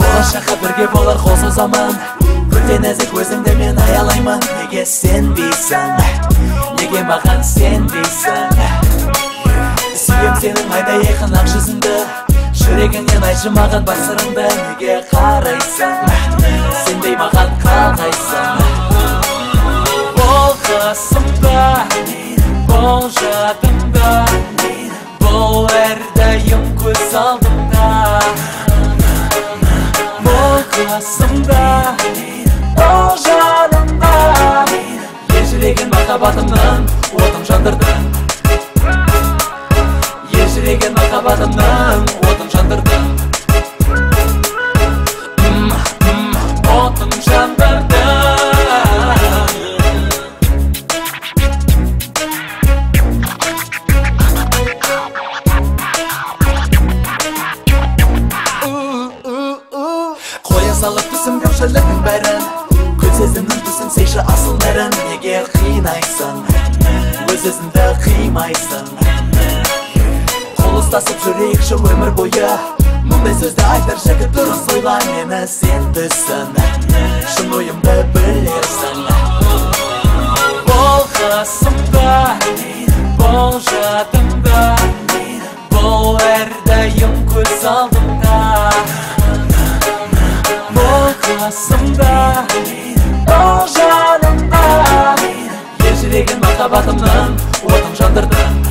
Болашаққа бірге болар қол созамын, өте нәзік өзіңді мен аялаймын. Неге сенбейсің, неге маған сенбейсің? Сүйем сенің айдай айқын ақ жүзіңді, жүрегіңнен айтшы маған бар сырыңды. Неге қарайсың, сенбей маған қалғайсың? Бол қасымда, бол жадымда, бол әрдайым көз алдымда. Бол қасымда, бол жанымда, ежіреген махаббатымның отын жандырдың. Ежіреген махаббатымның отын жандырдың. Отын жандырдың. Қоя салып түсім көпшіліктің бәрін, күл сезімнің түсін сейші асыл нәрін. Неге қинайсың, өз өзіңді қимайсың? Қол ұстасып жүрейікші өмір бойы, мұндай сөзді айтар жігіт дұрыс ойла. Мені сен түсін, шын ойымды білерсің. Бол қасымда, бол жадымда, бол әрдайым көз алдымда. Бол қасымда, бол жанымда, ежіреген махаббатымның отын жандырдың.